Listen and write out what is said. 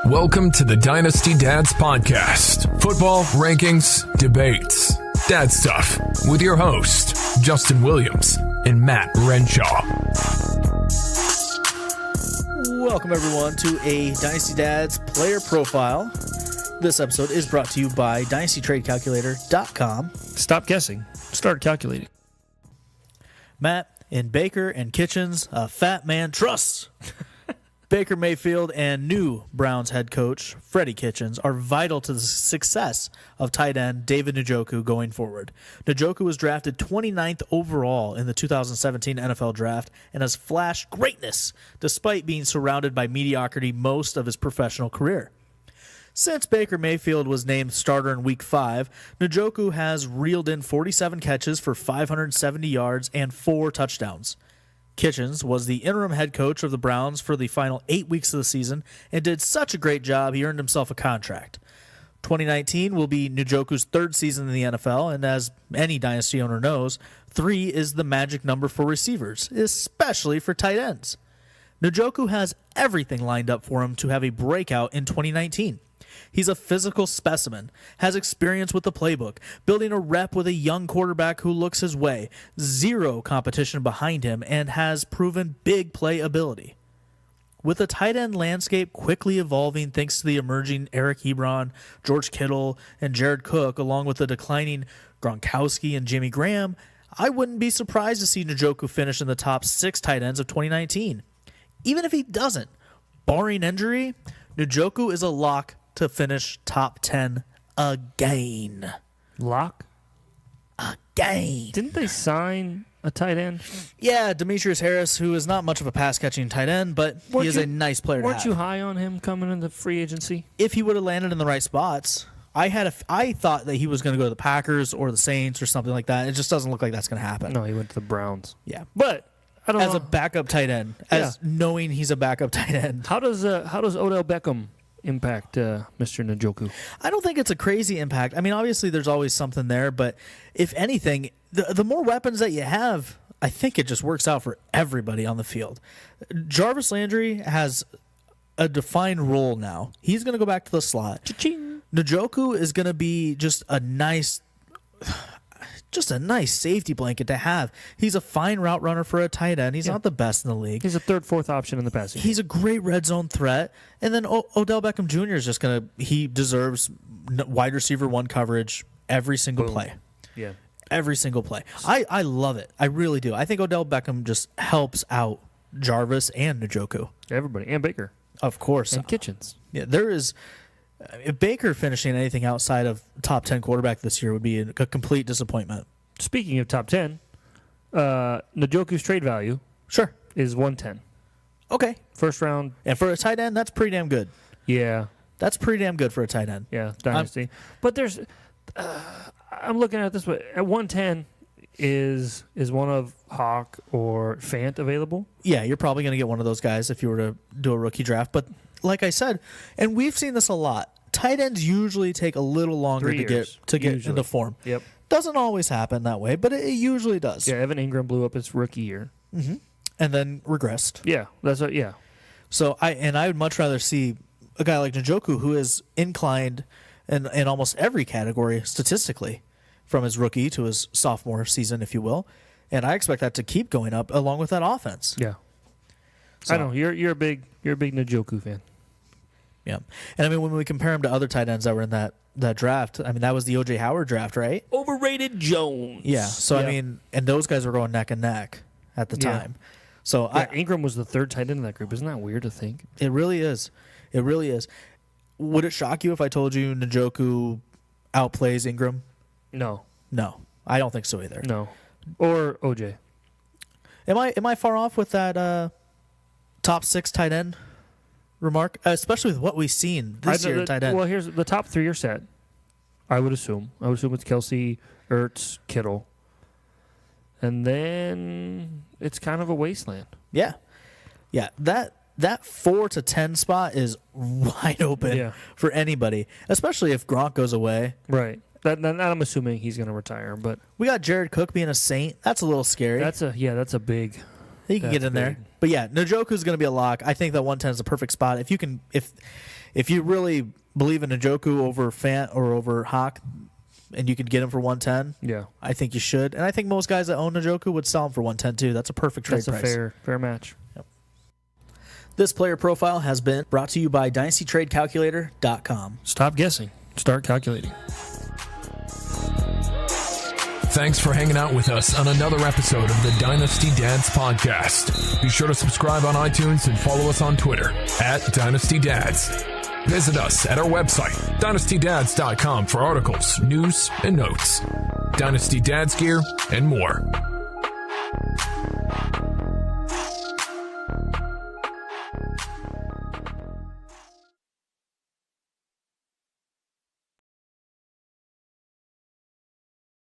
Welcome to the Dynasty Dads Podcast. Football, rankings, debates, dad stuff with your host, Justin Williams and Matt Renshaw. Welcome, everyone, to a Dynasty Dads player profile. This episode is brought to you by DynastyTradeCalculator.com. Stop guessing. Start calculating. Matt and Baker and Kitchens, a fat man trusts. Baker Mayfield and new Browns head coach Freddie Kitchens are vital to the success of tight end David Njoku going forward. Njoku was drafted 29th overall in the 2017 NFL Draft and has flashed greatness despite being surrounded by mediocrity most of his professional career. Since Baker Mayfield was named starter in Week 5, Njoku has reeled in 47 catches for 570 yards and 4 touchdowns. Kitchens was the interim head coach of the Browns for the final 8 weeks of the season and did such a great job he earned himself a contract. 2019 will be Njoku's third season in the NFL, and as any Dynasty owner knows, 3 is the magic number for receivers, especially for tight ends. Njoku has everything lined up for him to have a breakout in 2019. He's a physical specimen, has experience with the playbook, building a rep with a young quarterback who looks his way, zero competition behind him, and has proven big play ability. With the tight end landscape quickly evolving thanks to the emerging Eric Ebron, George Kittle, and Jared Cook, along with the declining Gronkowski and Jimmy Graham, I wouldn't be surprised to see Njoku finish in the top 6 tight ends of 2019. Even if he doesn't, barring injury, Njoku is a lock to finish top 10 again. Lock? Again. Didn't they sign a tight end? Yeah, Demetrius Harris, who is not much of a pass-catching tight end, but he is a nice player to have. Weren't you high on him coming into free agency? If he would have landed in the right spots. I thought that he was going to go to the Packers or the Saints or something like that. It just doesn't look like that's going to happen. No, he went to the Browns. Yeah. But I don't know. As a backup tight end, knowing he's a backup tight end. How does Odell Beckham impact Mr. Njoku? I don't think it's a crazy impact. I mean, obviously there's always something there, but if anything, the more weapons that you have, I think it just works out for everybody on the field. Jarvis Landry has a defined role now. He's going to go back to the slot. Cha-ching. Njoku is going to be just a nice safety blanket to have. He's a fine route runner for a tight end. He's not the best in the league. He's a third, fourth option in the passing game. He's a great red zone threat. And then Odell Beckham Jr. is just he deserves wide receiver 1 coverage every single play. Yeah. Every single play. I love it. I really do. I think Odell Beckham just helps out Jarvis and Njoku. Everybody. And Baker. Of course. And Kitchens. Yeah, there is. If Baker finishing anything outside of top 10 quarterback this year would be a complete disappointment. Speaking of top 10, Njoku's trade value is 110. Okay. First round. And for a tight end, that's pretty damn good. Yeah. That's pretty damn good for a tight end. Yeah, Dynasty. But there's I'm looking at it this way. At 110 is one of Hawk or Fant available? Yeah, you're probably going to get one of those guys if you were to do a rookie draft. But like I said, and we've seen this a lot, tight ends usually take a little longer to get into form. Yep. Doesn't always happen that way, but it usually does. Yeah, Evan Ingram blew up his rookie year. Mm-hmm. And then regressed. Yeah, yeah. So I would much rather see a guy like Njoku who is inclined in almost every category statistically from his rookie to his sophomore season, if you will. And I expect that to keep going up along with that offense. Yeah. So, I know you're a big Njoku fan. Yeah. And I mean when we compare him to other tight ends that were in that draft, I mean that was the O.J. Howard draft, right? Overrated Jones. Yeah. So I mean, and those guys were going neck and neck at the time. So Ingram was the third tight end in that group. Isn't that weird to think? It really is. It really is. Would it shock you if I told you Njoku outplays Ingram? No. I don't think so either. No. Or OJ. Am I far off with that top 6 tight end remark? Especially with what we've seen this year at tight end. Well, here's the top 3 are set. I would assume. It's Kelsey, Ertz, Kittle. And then it's kind of a wasteland. Yeah. Yeah. That 4 to 10 spot is wide open for anybody, especially if Gronk goes away. Right. That I'm assuming he's going to retire, but we got Jared Cook being a Saint. That's a little scary. That's a big. He can get in there. big. But yeah, Njoku's going to be a lock. I think that 110 is a perfect spot. If you can, if you really believe in Njoku over Fant or over Hawk, and you could get him for 110, Yeah. I think you should. And I think most guys that own Njoku would sell him for 110 too. That's a perfect trade That's a price. fair match. This player profile has been brought to you by DynastyTradeCalculator.com. Stop guessing. Start calculating. Thanks for hanging out with us on another episode of the Dynasty Dads Podcast. Be sure to subscribe on iTunes and follow us on Twitter @DynastyDads. Visit us at our website, dynastydads.com, for articles, news, and notes, Dynasty Dads gear, and more.